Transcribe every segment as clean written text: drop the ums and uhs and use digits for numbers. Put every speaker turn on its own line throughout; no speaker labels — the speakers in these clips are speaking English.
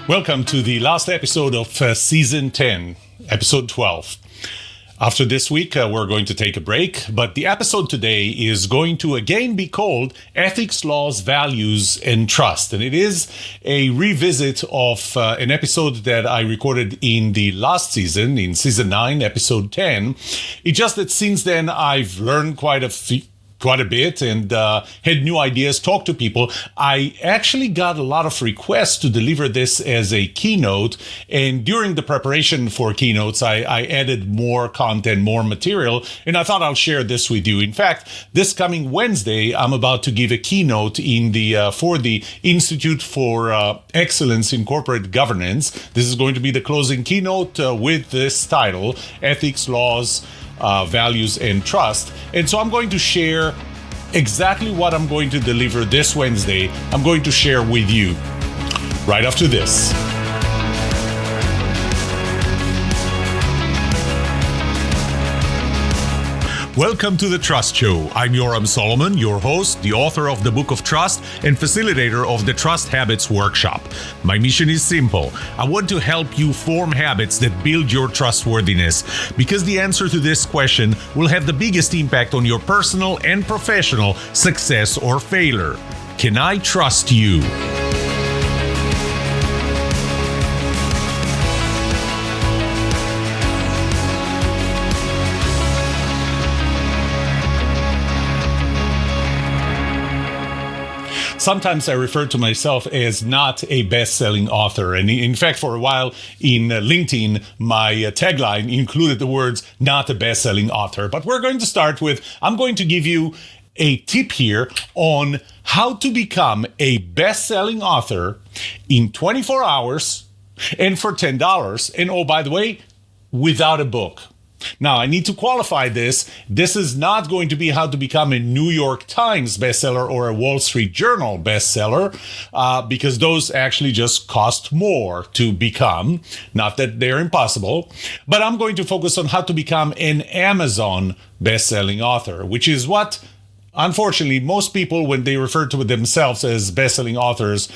Welcome to the last episode of Season 10, Episode 12. After this week, we're going to take a break, but the episode today is going to again be called Ethics, Laws, Values, and Trust. And it is a revisit of an episode that I recorded in the last season, in Season 9, Episode 10. It's just that since then, I've learned quite a bit and had new ideas, talked to people. I actually got a lot of requests to deliver this as a keynote, and during the preparation for keynotes, I added more content, more material, and I thought I'll share this with you. In fact, this coming Wednesday, I'm about to give a keynote for the Institute for Excellence in Corporate Governance. This is going to be the closing keynote with this title, Ethics, Laws, Values, and Trust. And so I'm going to share exactly what I'm going to deliver this Wednesday. I'm going to share with you right after this. Welcome to The Trust Show. I'm Yoram Solomon, your host, the author of the Book of Trust and facilitator of the Trust Habits Workshop. My mission is simple. I want to help you form habits that build your trustworthiness, because the answer to this question will have the biggest impact on your personal and professional success or failure. Can I trust you? Sometimes I refer to myself as not a best-selling author. And in fact, for a while in LinkedIn, my tagline included the words, not a best-selling author. But we're going to start with, I'm going to give you a tip here on how to become a best-selling author in 24 hours and for $10. And oh, by the way, without a book. Now, I need to qualify this. This is not going to be how to become a New York Times bestseller or a Wall Street Journal bestseller, because those actually just cost more to become. Not that they're impossible, but I'm going to focus on how to become an Amazon bestselling author, which is what, unfortunately, most people, when they refer to themselves as bestselling authors,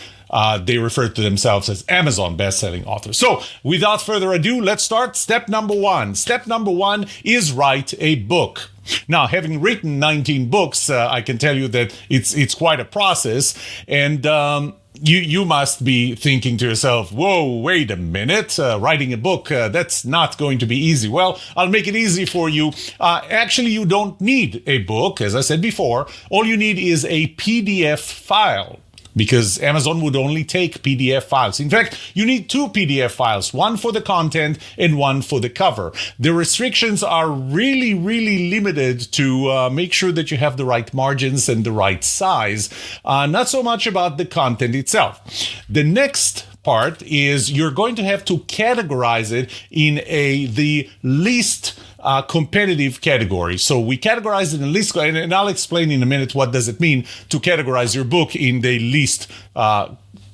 they refer to themselves as Amazon bestselling authors. So without further ado, let's start. Step number one. Step number one is write a book. Now, having written 19 books, I can tell you that it's quite a process. And you must be thinking to yourself, whoa, wait a minute, writing a book, that's not going to be easy. Well, I'll make it easy for you. Actually, you don't need a book. As I said before, all you need is a PDF file, because Amazon would only take PDF files. In fact, you need two PDF files, one for the content and one for the cover. The restrictions are really, really limited to make sure that you have the right margins and the right size. Not so much about the content itself. The next part is you're going to have to categorize it in the least competitive category. So we categorize it in least, and I'll explain in a minute what does it mean to categorize your book in the least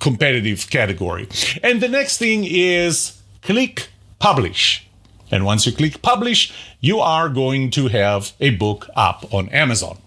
competitive category. And the next thing is click publish. And once you click publish, you are going to have a book up on Amazon.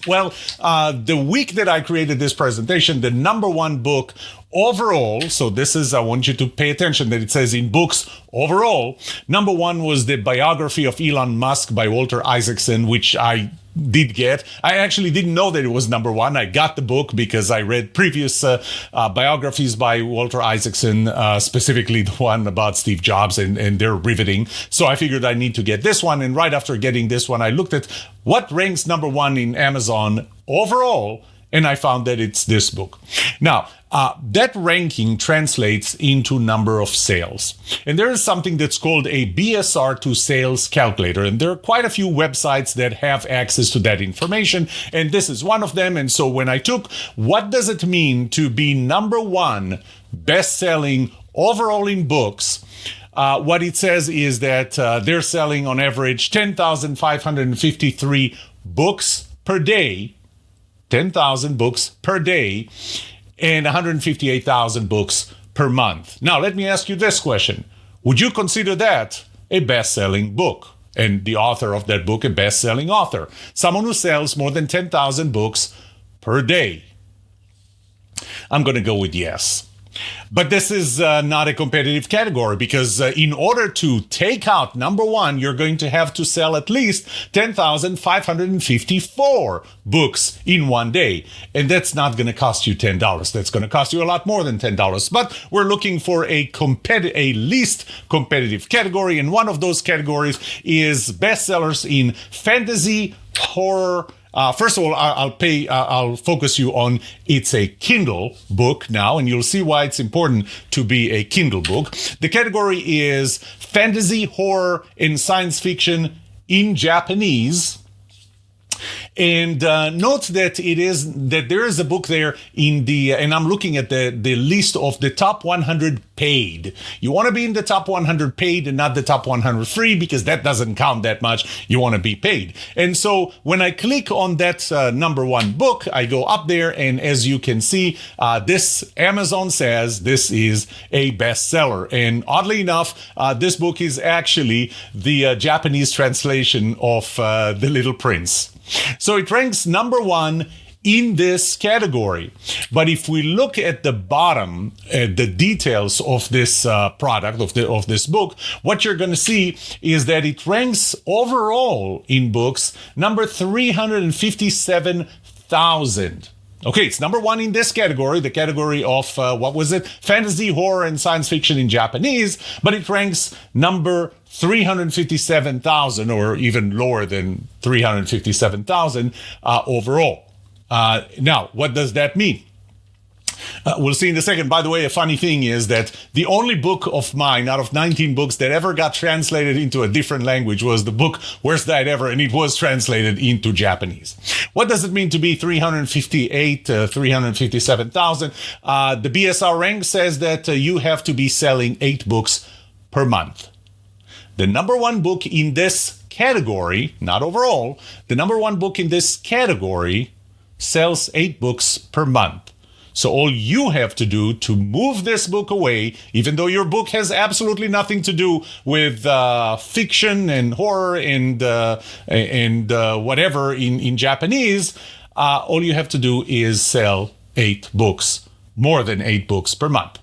Well, the week that I created this presentation, the number one book overall, so this is, I want you to pay attention that it says in books overall, number one was the biography of Elon Musk by Walter Isaacson, which I did get. I actually didn't know that it was number one. I got the book because I read previous biographies by Walter Isaacson, specifically the one about Steve Jobs, and they're riveting. So I figured I need to get this one. And right after getting this one, I looked at what ranks number one in Amazon overall, and I found that it's this book. Now, that ranking translates into number of sales. And there is something that's called a BSR to sales calculator. And there are quite a few websites that have access to that information. And this is one of them. And so when I took, what does it mean to be number one best-selling overall in books? What it says is that they're selling on average 10,553 books per day, 10,000 books per day, and 158,000 books per month. Now, let me ask you this question. Would you consider that a best-selling book? And the author of that book, a best-selling author? Someone who sells more than 10,000 books per day? I'm going to go with yes. But this is not a competitive category because in order to take out number one, you're going to have to sell at least 10,554 books in one day. And that's not going to cost you $10. That's going to cost you a lot more than $10. But we're looking for a least competitive category. And one of those categories is bestsellers in fantasy, horror. First of all, I'll focus you on it's a Kindle book now, and you'll see why it's important to be a Kindle book. The category is fantasy, horror, and science fiction in Japanese. And note that there is a book there in the, and I'm looking at the list of the top 100 paid. You want to be in the top 100 paid and not the top 100 free because that doesn't count that much. You want to be paid. And so when I click on that number one book, I go up there, and as you can see, this Amazon says this is a bestseller. And oddly enough, this book is actually the Japanese translation of The Little Prince. So it ranks number one in this category. But if we look at the bottom, the details of this product, of this book, what you're going to see is that it ranks overall in books number 357,000. Okay, it's number one in this category, the category of, fantasy, horror, and science fiction in Japanese, but it ranks number 357,000, or even lower than 357,000 overall. Now, what does that mean? We'll see in a second. By the way, a funny thing is that the only book of mine out of 19 books that ever got translated into a different language was the book Worst Diet Ever, and it was translated into Japanese. What does it mean to be 357,000? The BSR rank says that you have to be selling 8 books per month. The number one book in this category, not overall, the number one book in this category sells 8 books per month. So all you have to do to move this book away, even though your book has absolutely nothing to do with fiction and horror and whatever in Japanese, all you have to do is sell 8 books, more than 8 books per month.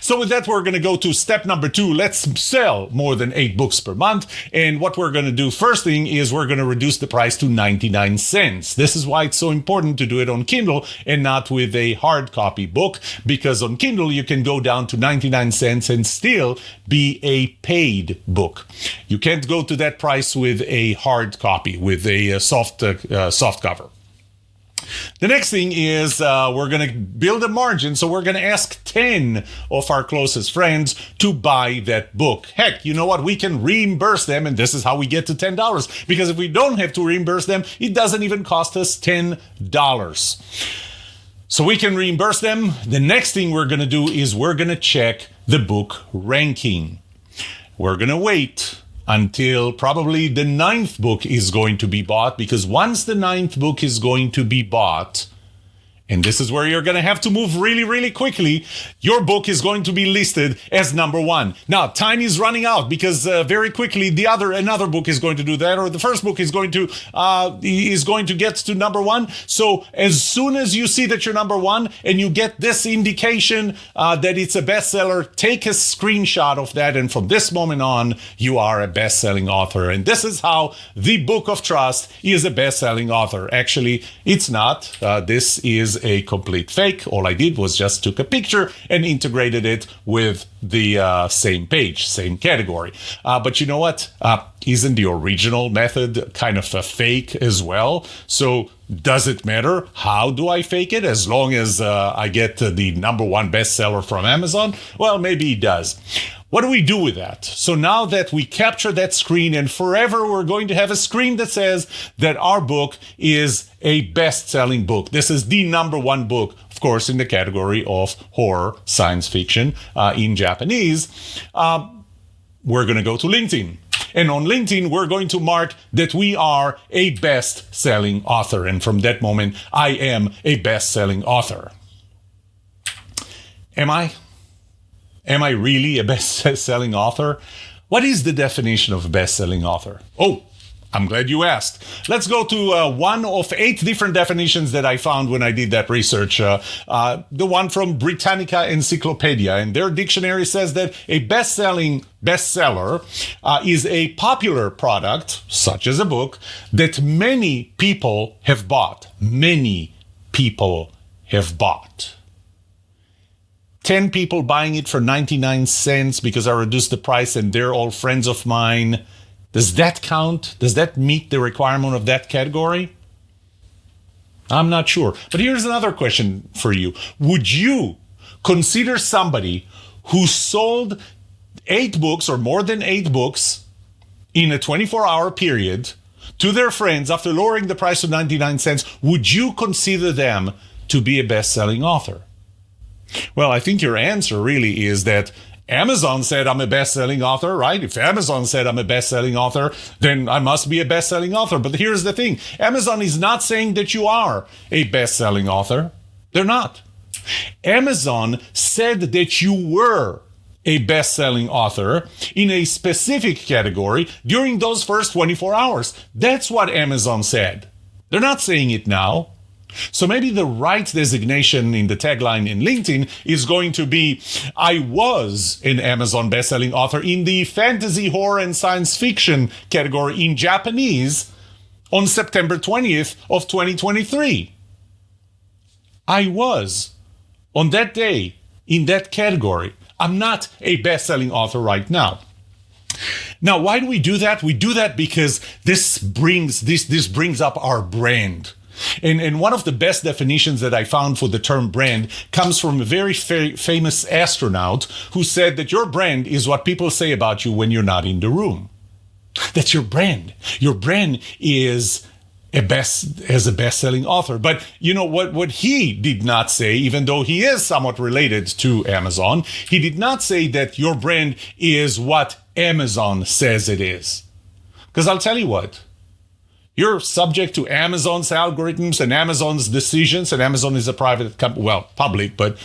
So with that, we're going to go to step number 2. Let's sell more than 8 books per month. And what we're going to do first thing is we're going to reduce the price to 99 cents. This is why it's so important to do it on Kindle and not with a hard copy book, because on Kindle you can go down to 99 cents and still be a paid book. You can't go to that price with a hard copy, with a soft cover. The next thing is we're going to build a margin, so we're going to ask 10 of our closest friends to buy that book. Heck, you know what? We can reimburse them, and this is how we get to $10. Because if we don't have to reimburse them, it doesn't even cost us $10. So we can reimburse them. The next thing we're going to do is we're going to check the book ranking. We're going to wait until probably the 9th book is going to be bought, because once the 9th book is going to be bought, and this is where you're going to have to move really, really quickly, your book is going to be listed as number 1. Now, time is running out because very quickly another book is going to do that, or the first book is going to get to number 1. So as soon as you see that you're number 1 and you get this indication that it's a bestseller, take a screenshot of that, and from this moment on, you are a best-selling author. And this is how the Book of Trust is a best-selling author. Actually, it's not. This is a complete fake. All I did was just took a picture and integrated it with the same page, same category. But you know what? Isn't the original method kind of a fake as well? So does it matter? How do I fake it? As long as I get the number 1 bestseller from Amazon? Well, maybe it does. What do we do with that? So now that we capture that screen, and forever we're going to have a screen that says that our book is a best-selling book. This is the number 1 book, of course, in the category of horror, science fiction in Japanese. We're going to go to LinkedIn. And on LinkedIn, we're going to mark that we are a best-selling author. And from that moment, I am a best-selling author. Am I? Am I really a best-selling author? What is the definition of a best-selling author? Oh, I'm glad you asked. Let's go to one of 8 different definitions that I found when I did that research. The one from Britannica Encyclopedia. And their dictionary says that a bestseller is a popular product, such as a book, that many people have bought. Many people have bought. 10 people buying it for 99 cents because I reduced the price and they're all friends of mine. Does that count? Does that meet the requirement of that category? I'm not sure. But here's another question for you. Would you consider somebody who sold 8 books or more than 8 books in a 24-hour period to their friends after lowering the price to 99 cents, would you consider them to be a best-selling author? Well, I think your answer really is that Amazon said I'm a best-selling author, right? If Amazon said I'm a best-selling author, then I must be a best-selling author. But here's the thing. Amazon is not saying that you are a best-selling author. They're not. Amazon said that you were a best-selling author in a specific category during those first 24 hours. That's what Amazon said. They're not saying it now. So maybe the right designation in the tagline in LinkedIn is going to be, I was an Amazon bestselling author in the fantasy, horror, and science fiction category in Japanese on September 20th of 2023. I was on that day in that category. I'm not a bestselling author right now. Now, why do we do that? We do that because this brings up our brand. And one of the best definitions that I found for the term brand comes from a very famous astronaut who said that your brand is what people say about you when you're not in the room. That's your brand. Your brand is as a best-selling author. But you know what he did not say, even though he is somewhat related to Amazon, he did not say that your brand is what Amazon says it is. Because I'll tell you what, you're subject to Amazon's algorithms and Amazon's decisions, and Amazon is a private company, well, public, but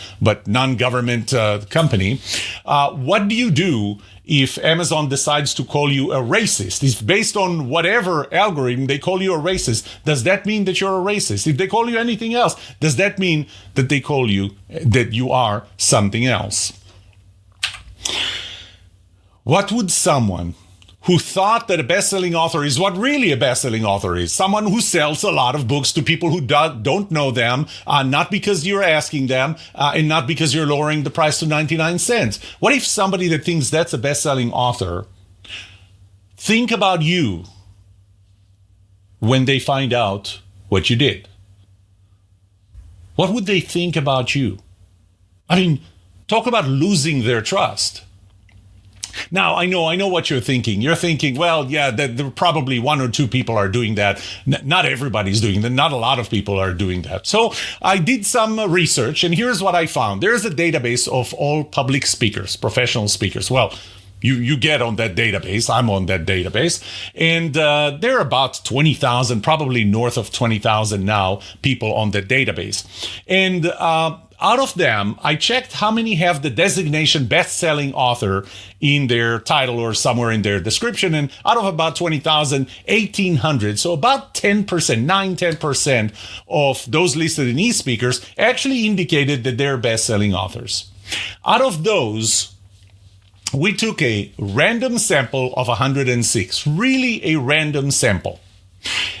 non-government company. What do you do if Amazon decides to call you a racist? If based on whatever algorithm they call you a racist, does that mean that you're a racist? If they call you anything else, does that mean that they call you, that you are something else? What would someone who thought that a best-selling author is what really a best-selling author is? Someone who sells a lot of books to people who don't know them, not because you're asking them, and not because you're lowering the price to 99 cents. What if somebody that thinks that's a best-selling author think about you when they find out what you did? What would they think about you? I mean, talk about losing their trust. Now, I know what you're thinking. You're thinking, well, yeah, there probably 1 or 2 people are doing that. Not everybody's doing that. Not a lot of people are doing that. So I did some research, and here's what I found. There's a database of all public speakers, professional speakers. Well, you get on that database. I'm on that database. And there are about 20,000, probably north of 20,000 now, people on that database. And out of them, I checked how many have the designation best-selling author in their title or somewhere in their description. And out of about 20,000, 1,800, so about 10%, 9-10% of those listed in e-speakers actually indicated that they're best-selling authors. Out of those, we took a random sample of 106, really a random sample.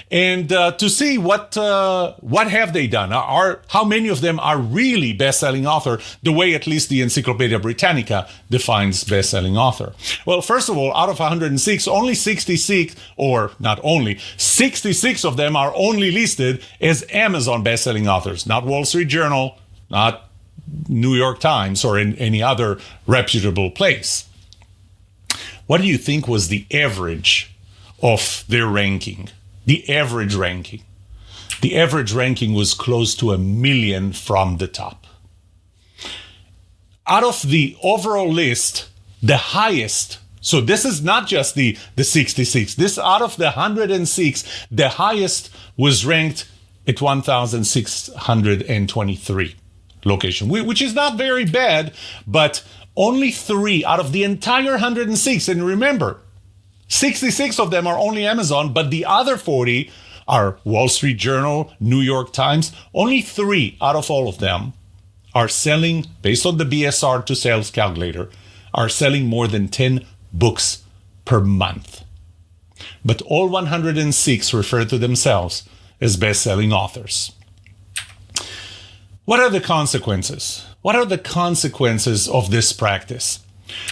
And to see what have they done? How many of them are really best-selling author, the way at least the Encyclopedia Britannica defines best-selling author? Well, first of all, out of 106, only 66, or not only, 66 of them are only listed as Amazon best-selling authors, not Wall Street Journal, not New York Times, or in any other reputable place. What do you think was the average of their ranking? The average ranking. The average ranking was close to 1 million from the top. Out of the overall list, the highest, so this is not just the 66, this out of the 106, the highest was ranked at 1,623 location, which is not very bad, but only 3 out of the entire 106. And remember, 66 of them are only Amazon, but the other 40 are Wall Street Journal, New York Times. Only 3 out of all of them are selling, based on the BSR to sales calculator, are selling more than 10 books per month. But all 106 refer to themselves as best-selling authors. What are the consequences? What are the consequences of this practice?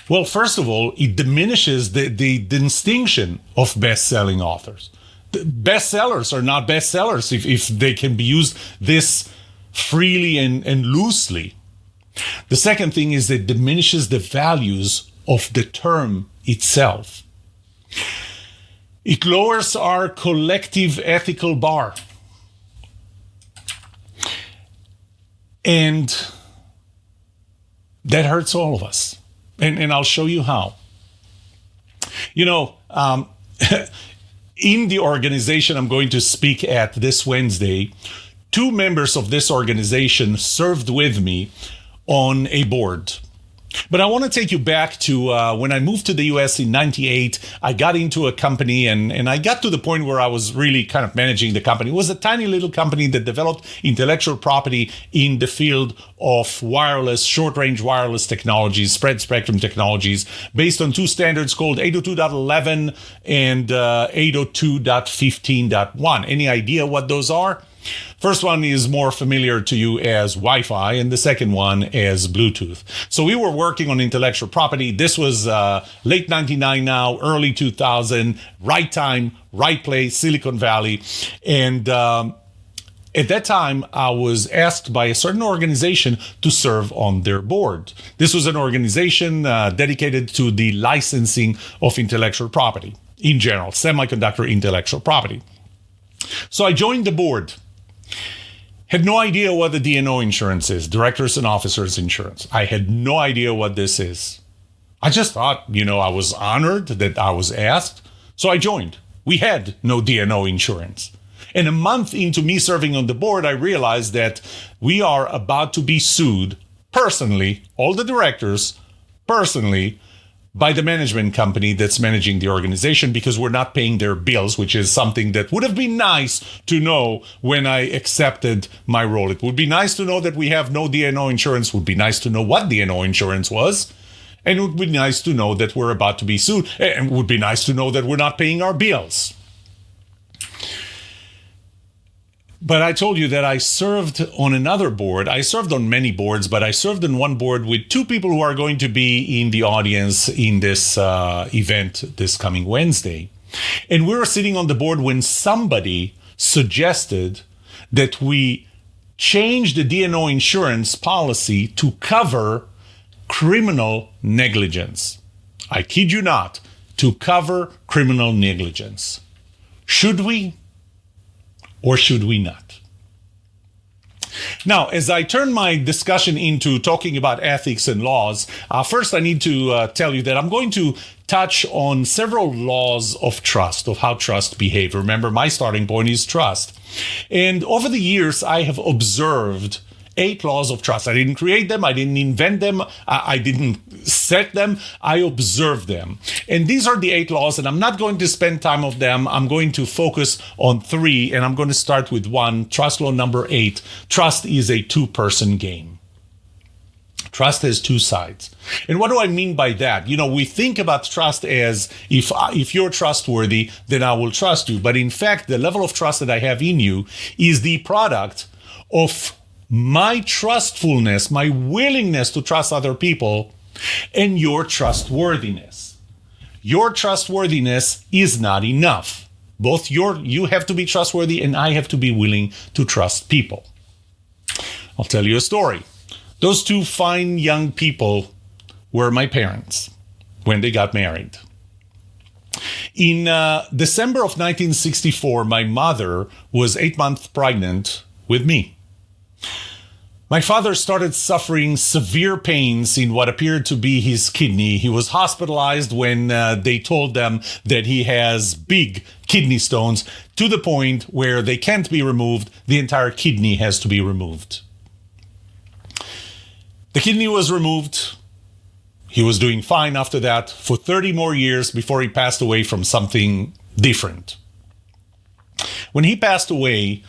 Well, first of all, it diminishes the distinction of best-selling authors. The bestsellers are not bestsellers if they can be used this freely and loosely. The second thing is it diminishes the values of the term itself. It lowers our collective ethical bar. And that hurts all of us. And I'll show you how. You know, in the organization I'm going to speak at this Wednesday, 2 members of this organization served with me on a board. But I want to take you back to when I moved to the US in 98. I got into a company and I got to the point where I was really kind of managing the company. It was a tiny little company that developed intellectual property in the field of wireless, short-range wireless technologies, spread spectrum technologies, based on 2 standards called 802.11 and 802.15.1. Any idea what those are? First one is more familiar to you as Wi-Fi, and the second one as Bluetooth. So we were working on intellectual property. This was late 99 now, early 2000, right time, right place, Silicon Valley. And at that time, I was asked by a certain organization to serve on their board. This was an organization dedicated to the licensing of intellectual property in general, semiconductor intellectual property. So I joined the board. Had no idea what the D&O insurance is, Directors and Officers Insurance. I had no idea what this is. I just thought, I was honored that I was asked, so I joined. We had no D&O insurance. And a month into me serving on the board, I realized that we are about to be sued personally, all the directors, personally, by the management company that's managing the organization because we're not paying their bills, which is something that would have been nice to know when I accepted my role. It would be nice to know that we have no D&O insurance. It would be nice to know what D&O insurance was. And it would be nice to know that we're about to be sued. And it would be nice to know that we're not paying our bills. But I told you that I served on another board. I served on many boards, but I served on one board with 2 people who are going to be in the audience in this event this coming Wednesday. And we were sitting on the board when somebody suggested that we change the D&O insurance policy to cover criminal negligence. I kid you not, to cover criminal negligence. Should we? Or should we not? Now, as I turn my discussion into talking about ethics and laws, first I need to tell you that I'm going to touch on several laws of trust, of how trust behaves. Remember, my starting point is trust. And over the years, I have observed 8 laws of trust. I didn't create them. I didn't invent them. I didn't set them. I observed them. And these are the 8 laws, and I'm not going to spend time on them. I'm going to focus on 3, and I'm going to start with 1. Trust law number 8. Trust is a 2-person game. Trust has 2 sides. And what do I mean by that? We think about trust as if you're trustworthy, then I will trust you. But in fact, the level of trust that I have in you is the product of my trustfulness, my willingness to trust other people, and your trustworthiness. Your trustworthiness is not enough. Both you have to be trustworthy and I have to be willing to trust people. I'll tell you a story. Those 2 fine young people were my parents when they got married. In December of 1964, my mother was 8 months pregnant with me. My father started suffering severe pains in what appeared to be his kidney. He was hospitalized when they told them that he has big kidney stones to the point where they can't be removed. The entire kidney has to be removed. The kidney was removed. He was doing fine after that for 30 more years before he passed away from something different. When he passed away,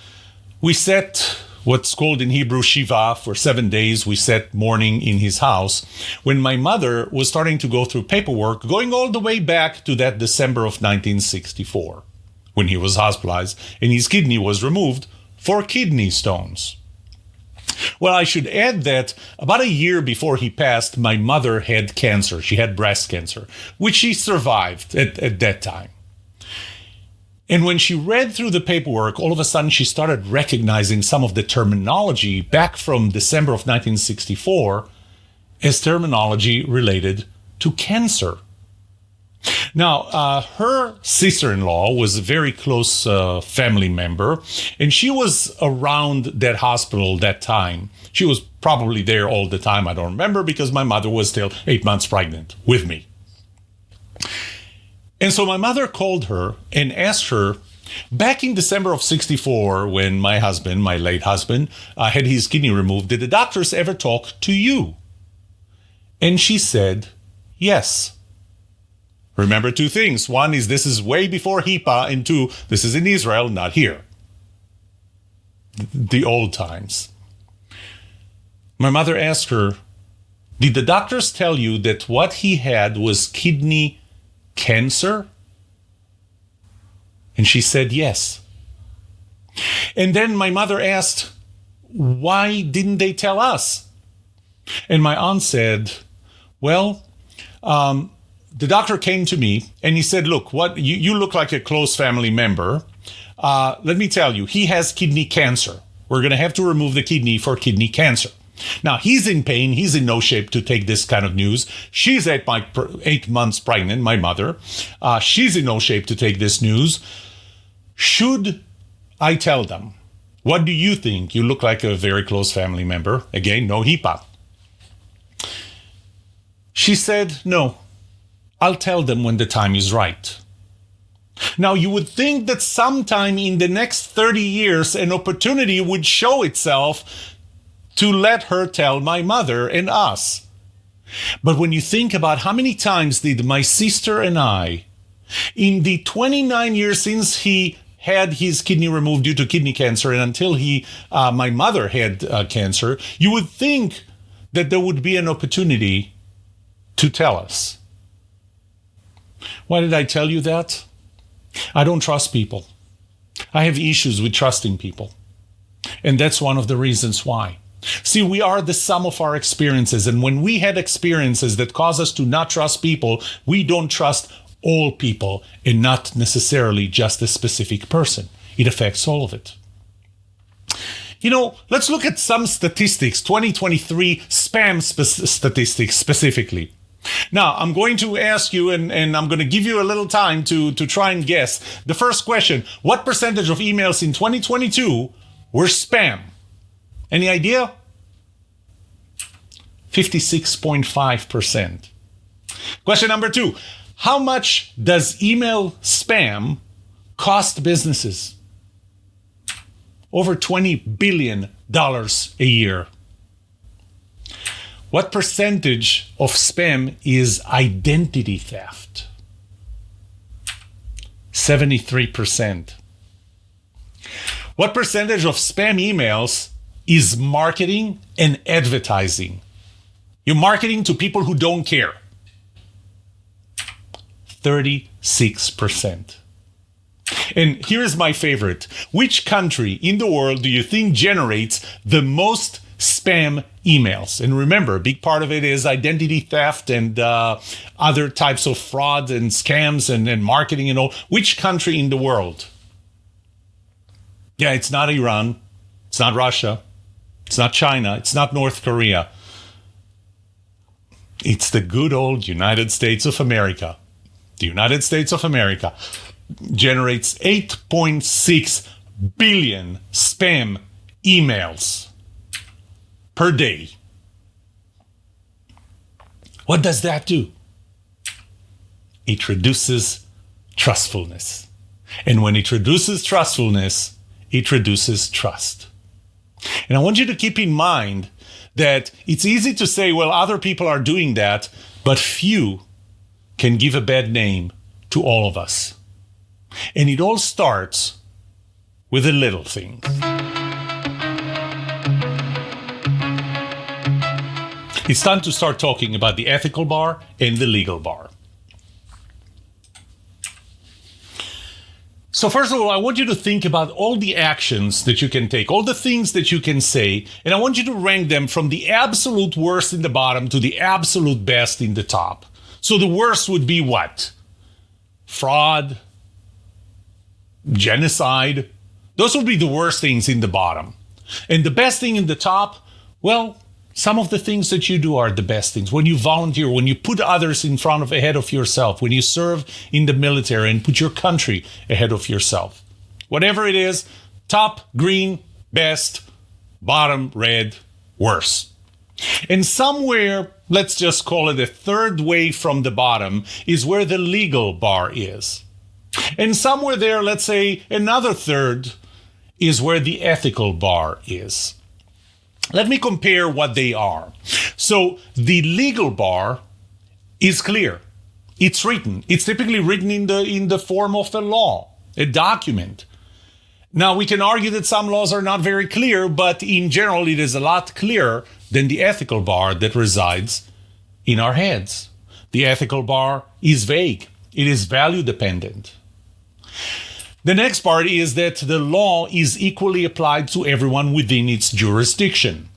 we set what's called in Hebrew Shiva for 7 days. We set mourning in his house when my mother was starting to go through paperwork, going all the way back to that December of 1964, when he was hospitalized and his kidney was removed for kidney stones. Well, I should add that about a year before he passed, my mother had cancer. She had breast cancer, which she survived at that time. And when she read through the paperwork, all of a sudden she started recognizing some of the terminology back from December of 1964 as terminology related to cancer. Now, her sister-in-law was a very close family member, and she was around that hospital that time. She was probably there all the time. I don't remember because my mother was still 8 months pregnant with me. And so my mother called her and asked her, back in December of 64, when my husband, my late husband, had his kidney removed, did the doctors ever talk to you? And she said, yes. Remember two things. One is this is way before HIPAA, and two, this is in Israel, not here. The old times. My mother asked her, did the doctors tell you that what he had was kidney cancer? And she said yes. And then my mother asked, why didn't they tell us? And my aunt said, well, the doctor came to me and he said, look, you look like a close family member. Let me tell you, he has kidney cancer. We're going to have to remove the kidney for kidney cancer. Now, he's in pain. He's in no shape to take this kind of news. She's 8 months pregnant, my mother. She's in no shape to take this news. Should I tell them? What do you think? You look like a very close family member. Again, no HIPAA. She said, no, I'll tell them when the time is right. Now, you would think that sometime in the next 30 years, an opportunity would show itself to let her tell my mother and us. But when you think about how many times did my sister and I, in the 29 years since he had his kidney removed due to kidney cancer and until my mother had cancer, you would think that there would be an opportunity to tell us. Why did I tell you that? I don't trust people. I have issues with trusting people. And that's one of the reasons why. See, we are the sum of our experiences. And when we had experiences that cause us to not trust people, we don't trust all people and not necessarily just a specific person. It affects all of it. You know, let's look at some statistics, 2023 spam statistics specifically. Now, I'm going to ask you, and I'm going to give you a little time to try and guess. The first question, what percentage of emails in 2022 were spam? Any idea? 56.5%. Question number 2, how much does email spam cost businesses? Over $20 billion a year. What percentage of spam is identity theft? 73%. What percentage of spam emails is marketing and advertising? You're marketing to people who don't care. 36%. And here is my favorite. Which country in the world do you think generates the most spam emails? And remember, a big part of it is identity theft and other types of fraud and scams and marketing and all. Which country in the world? Yeah, it's not Iran. It's not Russia. It's not China. It's not North Korea. It's the good old United States of America. The United States of America generates 8.6 billion spam emails per day. What does that do? It reduces trustfulness. And when it reduces trustfulness, it reduces trust. And I want you to keep in mind that it's easy to say, well, other people are doing that. but few can give a bad name to all of us. And it all starts with the little things. It's time to start talking about the ethical bar and the legal bar. So first of all, I want you to think about all the actions that you can take, all the things that you can say, and I want you to rank them from the absolute worst in the bottom to the absolute best in the top. So the worst would be what? Fraud, genocide. Those would be the worst things in the bottom. And the best thing in the top, well, some of the things that you do are the best things. When you volunteer, when you put others ahead of yourself, when you serve in the military and put your country ahead of yourself. Whatever it is, top, green, best, bottom, red, worse. And somewhere, let's just call it a third way from the bottom, is where the legal bar is. And somewhere there, let's say another third, is where the ethical bar is. Let me compare what they are. So the legal bar is clear. It's written. It's typically written in the form of a law, a document. Now, we can argue that some laws are not very clear, but in general, it is a lot clearer than the ethical bar that resides in our heads. The ethical bar is vague. It is value dependent. The next part is that the law is equally applied to everyone within its jurisdiction.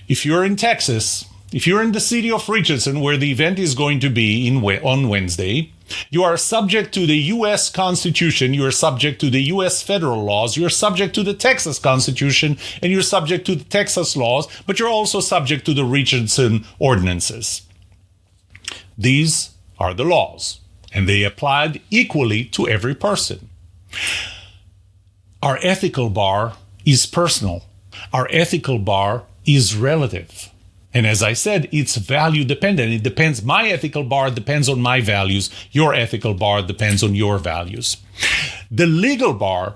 If you're in Texas, if you're in the city of Richardson, where the event is going to be on Wednesday, you are subject to the U.S. Constitution, you are subject to the U.S. federal laws, you're subject to the Texas Constitution, and you're subject to the Texas laws, but you're also subject to the Richardson ordinances. These are the laws, and they applied equally to every person. Our ethical bar is personal. Our ethical bar is relative. And as I said, it's value dependent. It depends. My ethical bar depends on my values. Your ethical bar depends on your values. The legal bar,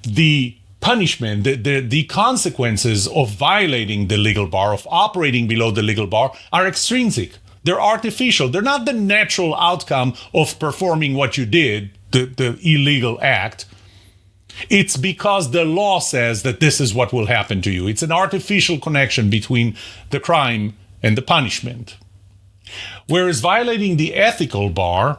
the punishment, the consequences of violating the legal bar, of operating below the legal bar, are extrinsic. They're artificial. They're not the natural outcome of performing what you did, the illegal act. It's because the law says that this is what will happen to you. It's an artificial connection between the crime and the punishment. Whereas violating the ethical bar,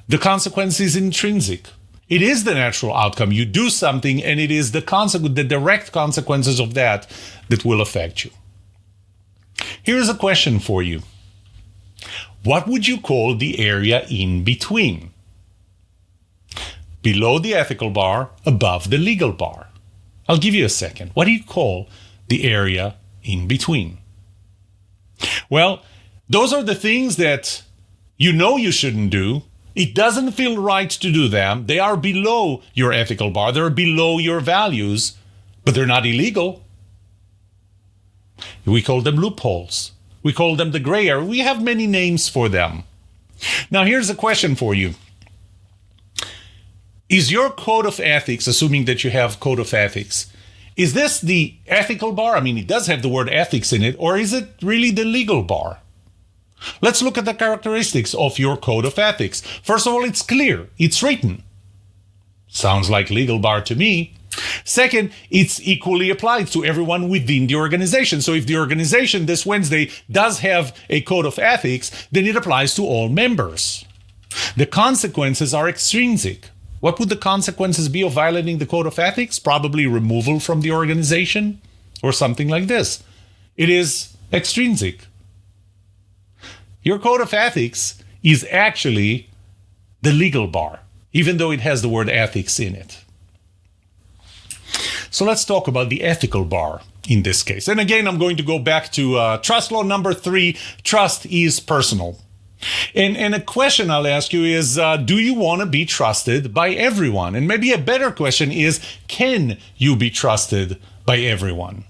the consequence is intrinsic. It is the natural outcome. You do something, and it is the direct consequences of that will affect you. Here's a question for you. What would you call the area in between? Below the ethical bar, above the legal bar. I'll give you a second. What do you call the area in between? Well, those are the things that you know you shouldn't do. It doesn't feel right to do them. They are below your ethical bar. They're below your values, but they're not illegal. We call them loopholes. We call them the gray area. We have many names for them. Now, here's a question for you. Is your code of ethics, assuming that you have code of ethics, is this the ethical bar? I mean, it does have the word ethics in it, or is it really the legal bar? Let's look at the characteristics of your code of ethics. First of all, it's clear. It's written. Sounds like legal bar to me. Second, it's equally applied to everyone within the organization. So if the organization this Wednesday does have a code of ethics, then it applies to all members. The consequences are extrinsic. What would the consequences be of violating the code of ethics? Probably removal from the organization or something like this. It is extrinsic. Your code of ethics is actually the legal bar, even though it has the word ethics in it. So let's talk about the ethical bar in this case. And again, I'm going to go back to trust law number 3. Trust is personal. And a question I'll ask you is, do you want to be trusted by everyone? And maybe a better question is, can you be trusted by everyone?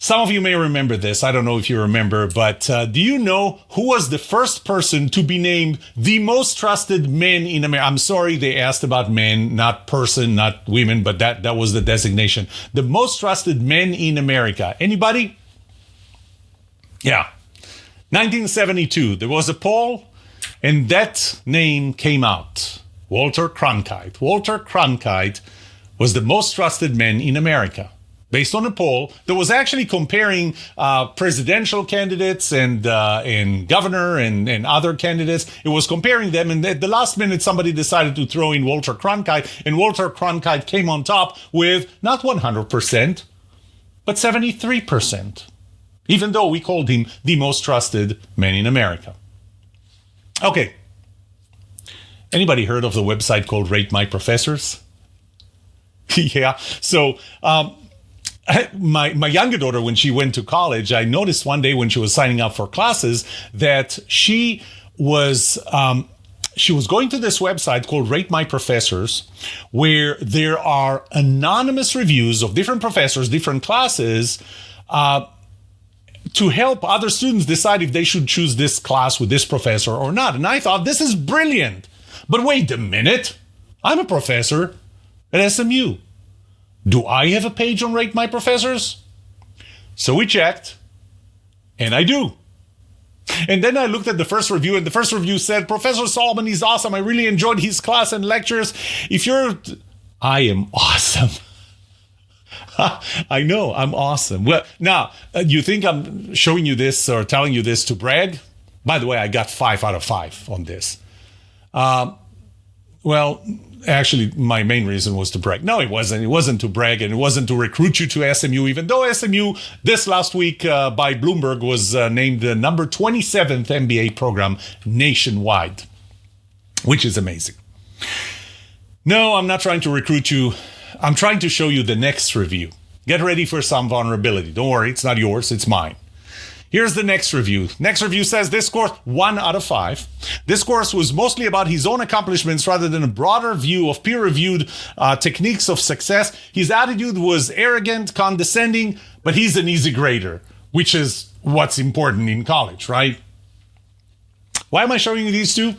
Some of you may remember this. I don't know if you remember, but do you know who was the first person to be named the most trusted man in America? I'm sorry they asked about men, not person, not women, but that was the designation. The most trusted men in America. Anybody? Yeah, 1972, there was a poll, and that name came out. Walter Cronkite. Walter Cronkite was the most trusted man in America. Based on a poll that was actually comparing presidential candidates and governor and other candidates. It was comparing them, and at the last minute, somebody decided to throw in Walter Cronkite, and Walter Cronkite came on top with not 100%, but 73%, even though we called him the most trusted man in America. Okay. Anybody heard of the website called Rate My Professors? Yeah. So, my younger daughter, when she went to college, I noticed one day when she was signing up for classes that she was going to this website called Rate My Professors, where there are anonymous reviews of different professors, different classes, to help other students decide if they should choose this class with this professor or not. And I thought, this is brilliant. But wait a minute. I'm a professor at SMU. Do I have a page on Rate My Professors? So we checked, and I do. And then I looked at the first review, and the first review said, Professor Solomon, he's awesome. I really enjoyed his class and lectures. I am awesome. I know, I'm awesome. Well, now, you think I'm showing you this or telling you this to brag? By the way, I got 5 out of 5 on this. Well, actually, my main reason was to brag. No, it wasn't. It wasn't to brag, and it wasn't to recruit you to SMU, even though SMU this last week by Bloomberg was named the number 27th MBA program nationwide, which is amazing. No, I'm not trying to recruit you. I'm trying to show you the next review. Get ready for some vulnerability. Don't worry, it's not yours, it's mine. Here's the next review. Next review says this course, 1 out of 5. This course was mostly about his own accomplishments rather than a broader view of peer-reviewed techniques of success. His attitude was arrogant, condescending, but he's an easy grader, which is what's important in college, right? Why am I showing you these two?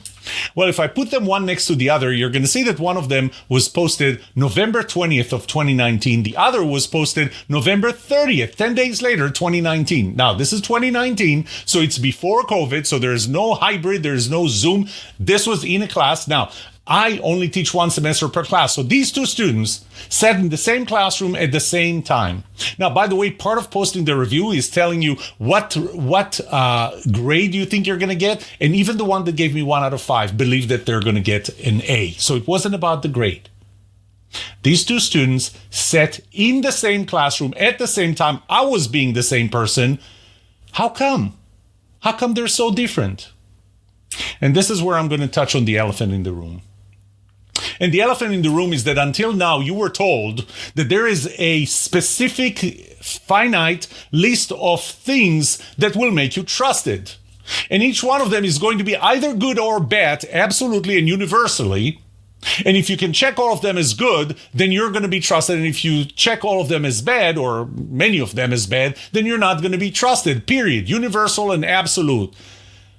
Well, if I put them one next to the other, you're going to see that one of them was posted November 20th of 2019. The other was posted November 30th, 10 days later, 2019. Now, this is 2019, so it's before COVID, so there's no hybrid, there's no Zoom. This was in a class. Now, I only teach 1 semester per class. So these two students sat in the same classroom at the same time. Now, by the way, part of posting the review is telling you what grade you think you're going to get. And even the one that gave me 1 out of 5 believed that they're going to get an A. So it wasn't about the grade. These two students sat in the same classroom at the same time. I was being the same person. How come? How come they're so different? And this is where I'm going to touch on the elephant in the room. And the elephant in the room is that until now, you were told that there is a specific, finite list of things that will make you trusted. And each one of them is going to be either good or bad, absolutely and universally. And if you can check all of them as good, then you're going to be trusted. And if you check all of them as bad, or many of them as bad, then you're not going to be trusted, period. Universal and absolute.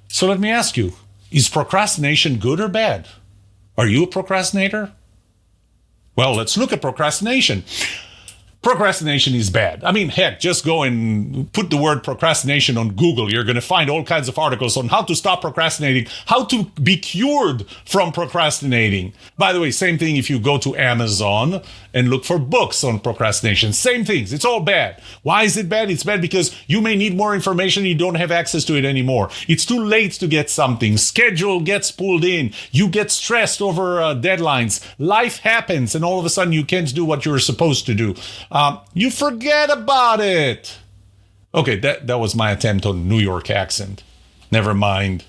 So let me ask you, is procrastination good or bad? Are you a procrastinator? Well, let's look at procrastination. Procrastination is bad. I mean, heck, just go and put the word procrastination on Google. You're going to find all kinds of articles on how to stop procrastinating, how to be cured from procrastinating. By the way, same thing if you go to Amazon and look for books on procrastination. Same things. It's all bad. Why is it bad? It's bad because you may need more information. You don't have access to it anymore. It's too late to get something. Schedule gets pulled in. You get stressed over deadlines. Life happens, and all of a sudden you can't do what you're supposed to do. You forget about it. Okay, that was my attempt on New York accent. Never mind.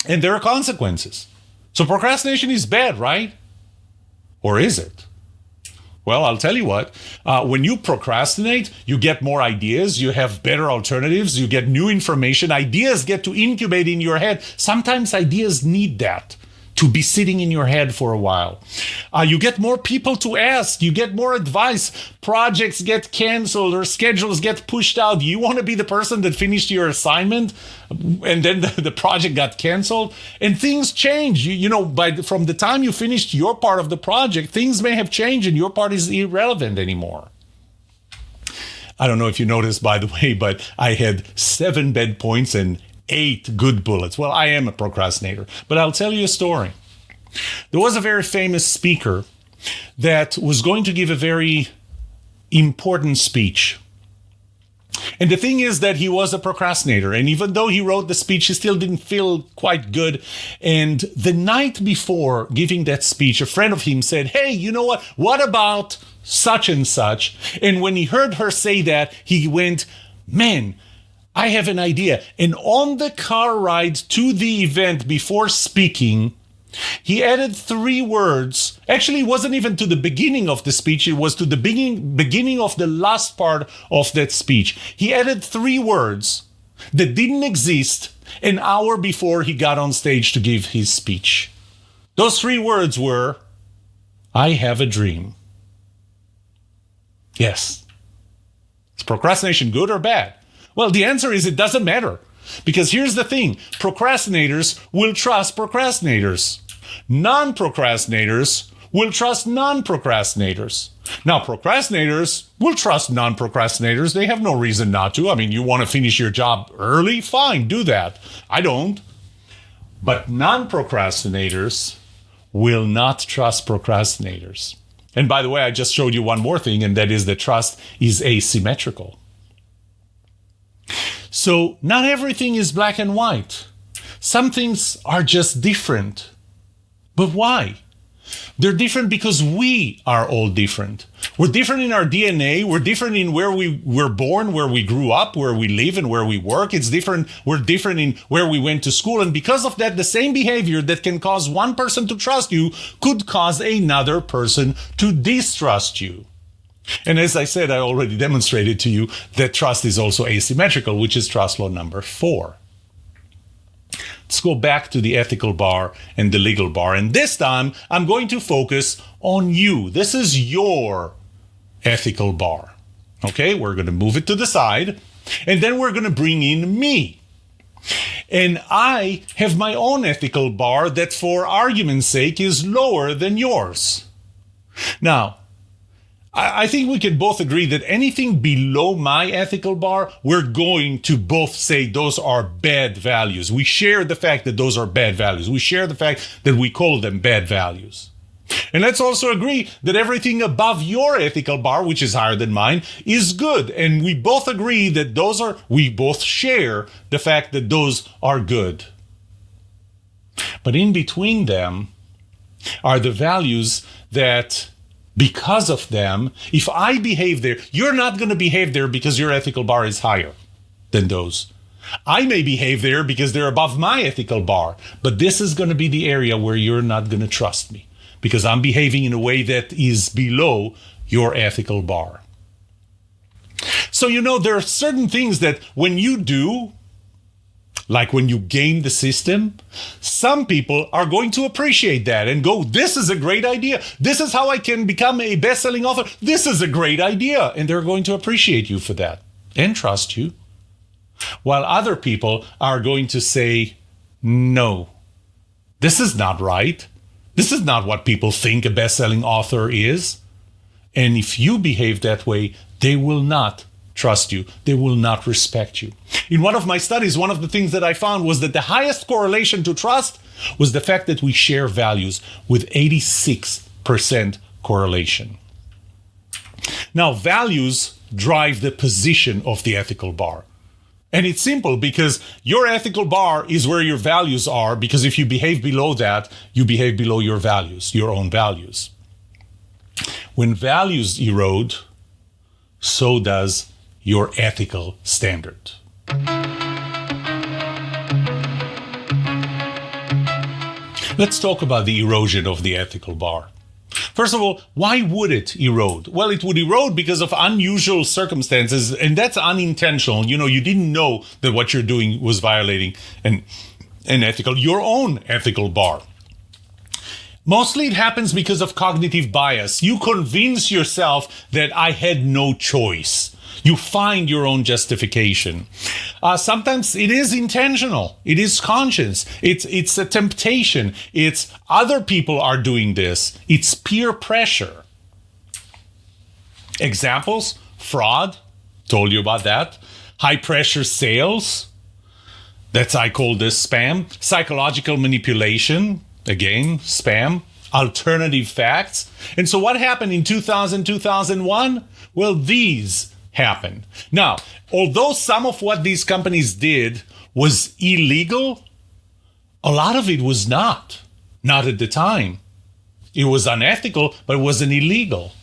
And there are consequences. So procrastination is bad, right? Or is it? Well, I'll tell you what. When you procrastinate, you get more ideas. You have better alternatives. You get new information. Ideas get to incubate in your head. Sometimes ideas need that, to be sitting in your head for a while. You get more people to ask. You get more advice. Projects get canceled or schedules get pushed out. You want to be the person that finished your assignment and then the project got canceled? And things change. From the time you finished your part of the project, things may have changed and your part is irrelevant anymore. I don't know if you noticed, by the way, but I had 7 bed points and 8 good bullets. Well, I am a procrastinator, but I'll tell you a story. There was a very famous speaker that was going to give a very important speech. And the thing is that he was a procrastinator. And even though he wrote the speech, he still didn't feel quite good. And the night before giving that speech, a friend of him said, hey, you know what? What about such and such? And when he heard her say that, he went, man, I have an idea. And on the car ride to the event before speaking, he added 3 words. Actually, it wasn't even to the beginning of the speech. It was to the beginning of the last part of that speech. He added 3 words that didn't exist an hour before he got on stage to give his speech. Those 3 words were, I have a dream. Yes. Is procrastination good or bad? Well, the answer is it doesn't matter. Because here's the thing. Procrastinators will trust procrastinators. Non-procrastinators will trust non-procrastinators. Now, procrastinators will trust non-procrastinators. They have no reason not to. I mean, you want to finish your job early? Fine, do that. I don't. But non-procrastinators will not trust procrastinators. And by the way, I just showed you one more thing, and that is that trust is asymmetrical. So not everything is black and white. Some things are just different. But why? They're different because we are all different. We're different in our DNA. We're different in where we were born, where we grew up, where we live, and where we work. It's different. We're different in where we went to school. And because of that, the same behavior that can cause one person to trust you could cause another person to distrust you. And as I said, I already demonstrated to you that trust is also asymmetrical, which is trust law number 4. Let's go back to the ethical bar and the legal bar. And this time, I'm going to focus on you. This is your ethical bar. Okay, we're going to move it to the side. And then we're going to bring in me. And I have my own ethical bar that, for argument's sake, is lower than yours. Now, I think we can both agree that anything below my ethical bar, we're going to both say those are bad values. We share the fact that those are bad values. We share the fact that we call them bad values. And let's also agree that everything above your ethical bar, which is higher than mine, is good. And we both agree that we both share the fact that those are good. But in between them are the values that, because of them, if I behave there, you're not going to behave there because your ethical bar is higher than those. I may behave there because they're above my ethical bar, but this is going to be the area where you're not going to trust me because I'm behaving in a way that is below your ethical bar. So, there are certain things that when you do, like when you game the system, some people are going to appreciate that and go, this is a great idea. This is how I can become a best-selling author. This is a great idea. And they're going to appreciate you for that and trust you. While other people are going to say, no, this is not right. This is not what people think a best-selling author is. And if you behave that way, they will not trust you. They will not respect you. In one of my studies, one of the things that I found was that the highest correlation to trust was the fact that we share values with 86% correlation. Now, values drive the position of the ethical bar. And it's simple because your ethical bar is where your values are, because if you behave below that, you behave below your values, your own values. When values erode, so does your ethical standard. Let's talk about the erosion of the ethical bar. First of all, why would it erode? Well, it would erode because of unusual circumstances, and that's unintentional. You didn't know that what you're doing was violating your own ethical bar. Mostly it happens because of cognitive bias. You convince yourself that I had no choice. You find your own justification. Sometimes it is intentional. It is conscious. It's a temptation. It's other people are doing this. It's peer pressure. Examples: fraud. Told you about that. High pressure sales. I call this spam. Psychological manipulation, again, spam. Alternative facts. And so what happened in 2000, 2001? Well, these happened. Now, although some of what these companies did was illegal, a lot of it was not. Not at the time. It was unethical, but it wasn't illegal.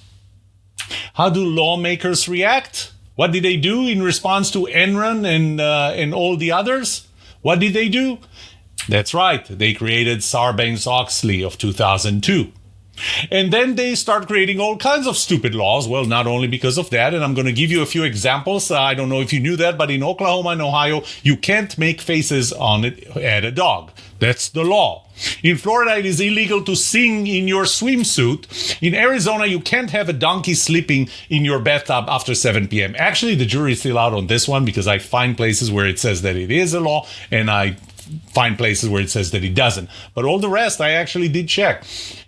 How do lawmakers react? What did they do in response to Enron and all the others? What did they do? That's right. They created Sarbanes-Oxley of 2002. And then they start creating all kinds of stupid laws. Well, not only because of that, and I'm going to give you a few examples. I don't know if you knew that, but in Oklahoma and Ohio, you can't make faces on it at a dog. That's the law. In Florida, it is illegal to sing in your swimsuit. In Arizona, you can't have a donkey sleeping in your bathtub after 7 p.m. Actually, the jury is still out on this one because I find places where it says that it is a law, and I find places where it says that it doesn't. But all the rest, I actually did check.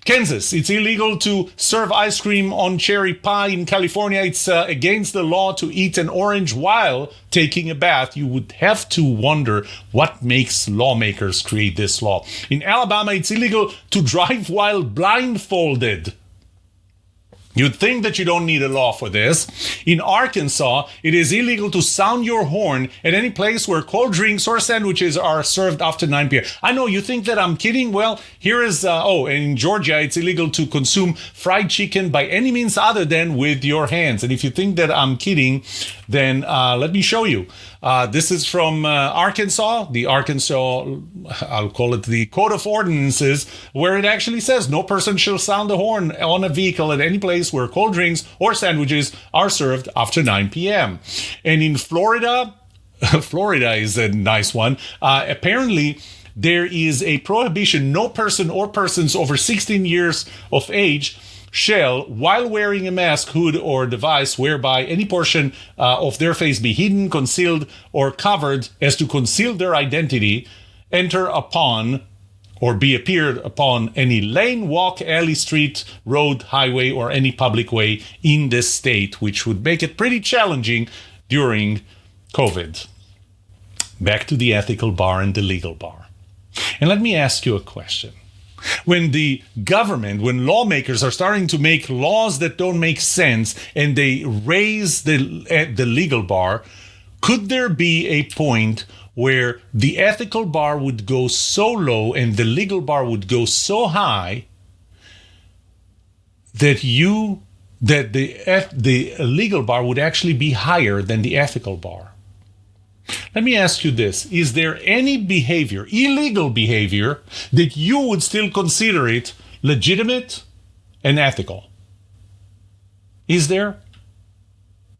Kansas, it's illegal to serve ice cream on cherry pie. In California, it's against the law to eat an orange while taking a bath. You would have to wonder what makes lawmakers create this law. In Alabama, it's illegal to drive while blindfolded. You'd think that you don't need a law for this. In Arkansas, it is illegal to sound your horn at any place where cold drinks or sandwiches are served after 9 p.m. I know you think that I'm kidding. Well, here is, and in Georgia, it's illegal to consume fried chicken by any means other than with your hands. And if you think that I'm kidding, then let me show you. This is from Arkansas, the Arkansas, I'll call it the Code of Ordinances, where it actually says no person shall sound the horn on a vehicle at any place where cold drinks or sandwiches are served after 9 p.m. And in Florida, Florida is a nice one. Apparently, there is a prohibition: no person or persons over 16 years of age shall, while wearing a mask, hood, or device whereby any portion of their face be hidden, concealed, or covered as to conceal their identity, enter upon or be appeared upon any lane, walk, alley, street, road, highway, or any public way in this state, which would make it pretty challenging during COVID. Back to the ethical bar and the legal bar. And let me ask you a question. When the government, when lawmakers are starting to make laws that don't make sense and they raise the legal bar, could there be a point where the ethical bar would go so low and the legal bar would go so high that the legal bar would actually be higher than the ethical bar? Let me ask you this. Is there any behavior, illegal behavior, that you would still consider it legitimate and ethical? Is there?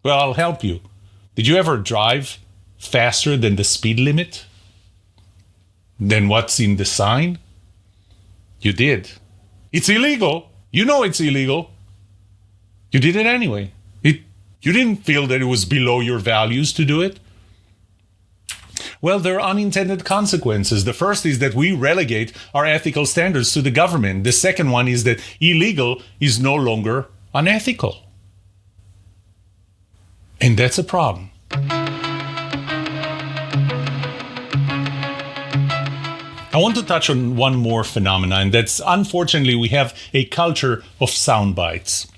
Well, I'll help you. Did you ever drive faster than the speed limit? Than what's in the sign? You did. It's illegal. You know it's illegal. You did it anyway. You didn't feel that it was below your values to do it. Well, there are unintended consequences. The first is that we relegate our ethical standards to the government. The second one is that illegal is no longer unethical. And that's a problem. I want to touch on one more phenomenon, and that's, unfortunately, we have a culture of sound bites.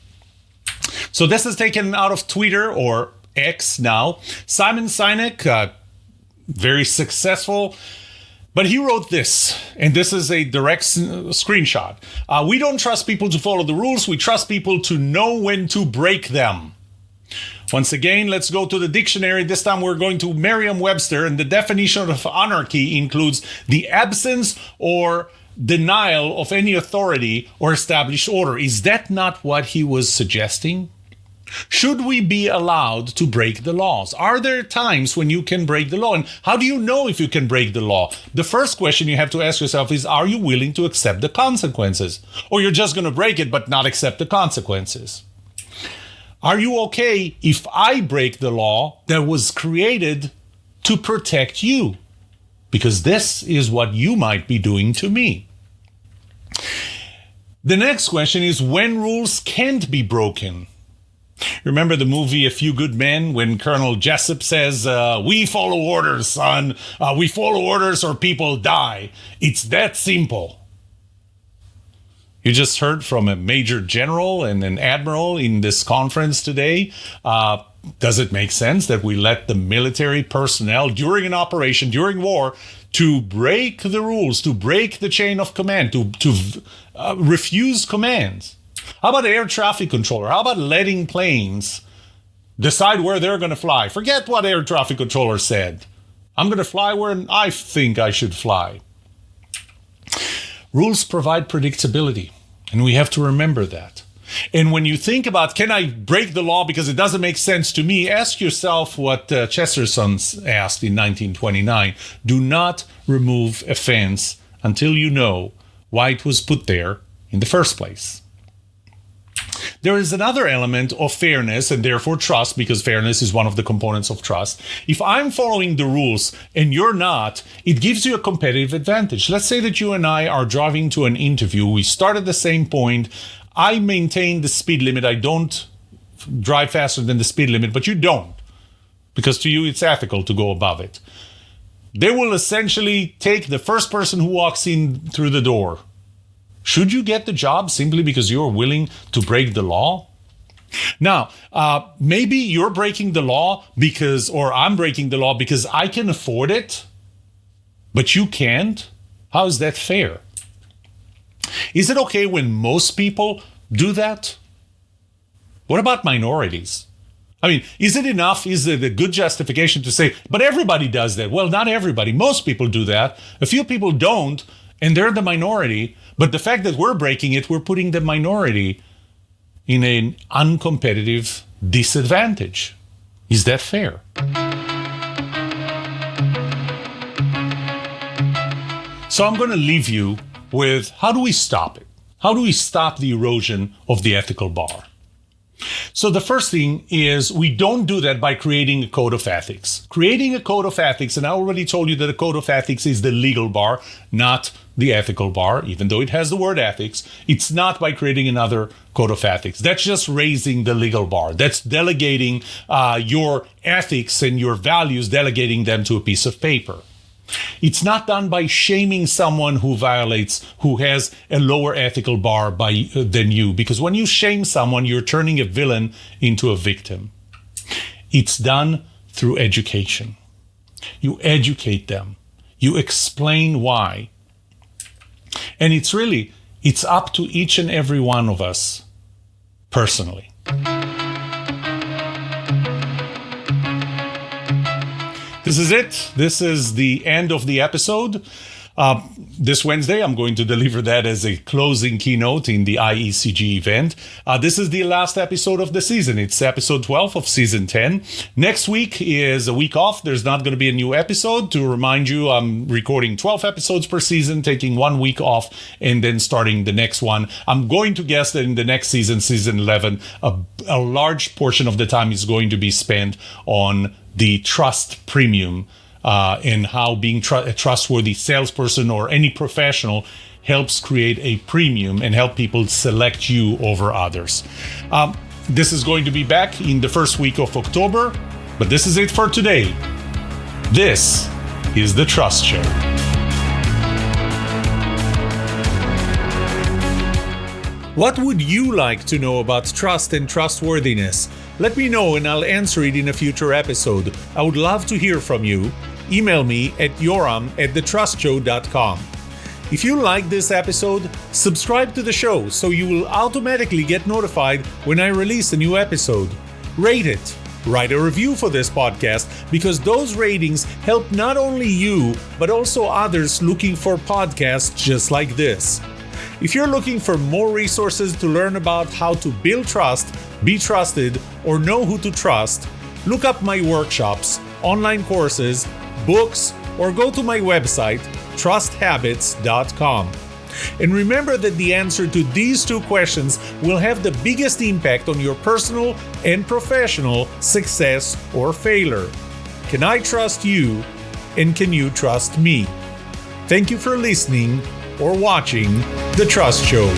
So this is taken out of Twitter, or X now. Simon Sinek, very successful, but he wrote this, and this is a direct screenshot. We don't trust people to follow the rules. We trust people to know when to break them. Once again, let's go to the dictionary. This time we're going to Merriam-Webster, and the definition of anarchy includes the absence or denial of any authority or established order. Is that not what he was suggesting? Should we be allowed to break the laws? Are there times when you can break the law? And how do you know if you can break the law? The first question you have to ask yourself is, are you willing to accept the consequences? Or you're just going to break it but not accept the consequences? Are you okay if I break the law that was created to protect you? Because this is what you might be doing to me. The next question is when rules can't be broken. Remember the movie A Few Good Men when Colonel Jessup says, we follow orders, son. We follow orders or people die. It's that simple. You just heard from a major general and an admiral in this conference today. Does it make sense that we let the military personnel during an operation, during war, to break the rules, to break the chain of command, to refuse commands? How about air traffic controller? How about letting planes decide where they're going to fly? Forget what air traffic controller said. I'm going to fly where I think I should fly. Rules provide predictability, and we have to remember that. And when you think about, can I break the law because it doesn't make sense to me? Ask yourself what Chesterton asked in 1929. Do not remove a fence until you know why it was put there in the first place. There is another element of fairness and therefore trust, because fairness is one of the components of trust. If I'm following the rules and you're not, it gives you a competitive advantage. Let's say that you and I are driving to an interview. We start at the same point. I maintain the speed limit. I don't drive faster than the speed limit, but you don't, because to you it's ethical to go above it. They will essentially take the first person who walks in through the door. Should you get the job simply because you're willing to break the law? Now, maybe you're breaking the law or I'm breaking the law because I can afford it, but you can't? How is that fair? Is it okay when most people do that? What about minorities? I mean, is it enough? Is it a good justification to say, but everybody does that? Well, not everybody. Most people do that. A few people don't, and they're the minority. But the fact that we're breaking it, we're putting the minority in an uncompetitive disadvantage. Is that fair? So I'm going to leave you with, how do we stop it? How do we stop the erosion of the ethical bar? So the first thing is, we don't do that by creating a code of ethics. Creating a code of ethics, and I already told you that a code of ethics is the legal bar, not the ethical bar, even though it has the word ethics. It's not by creating another code of ethics. That's just raising the legal bar. That's delegating your ethics and your values, delegating them to a piece of paper. It's not done by shaming someone who has a lower ethical bar than you, because when you shame someone, you're turning a villain into a victim. It's done through education. You educate them. You explain why. And it's up to each and every one of us personally. This is it. This is the end of the episode. This Wednesday, I'm going to deliver that as a closing keynote in the IECG event. This is the last episode of the season. It's episode 12 of season 10. Next week is a week off. There's not going to be a new episode. To remind you, I'm recording 12 episodes per season, taking 1 week off, and then starting the next one. I'm going to guess that in the next season, season 11, a large portion of the time is going to be spent on the trust premium, and how being a trustworthy salesperson or any professional helps create a premium and help people select you over others. This is going to be back in the first week of October, but this is it for today. This is The Trust Show. What would you like to know about trust and trustworthiness? Let me know and I'll answer it in a future episode. I would love to hear from you. Email me at yoram@thetrustshow.com. If you like this episode, subscribe to the show so you will automatically get notified when I release a new episode. Rate it. Write a review for this podcast, because those ratings help not only you, but also others looking for podcasts just like this. If you're looking for more resources to learn about how to build trust, be trusted, or know who to trust, look up my workshops, online courses, books, or go to my website, trusthabits.com. And remember that the answer to these two questions will have the biggest impact on your personal and professional success or failure. Can I trust you, and can you trust me? Thank you for listening or watching The Trust Show.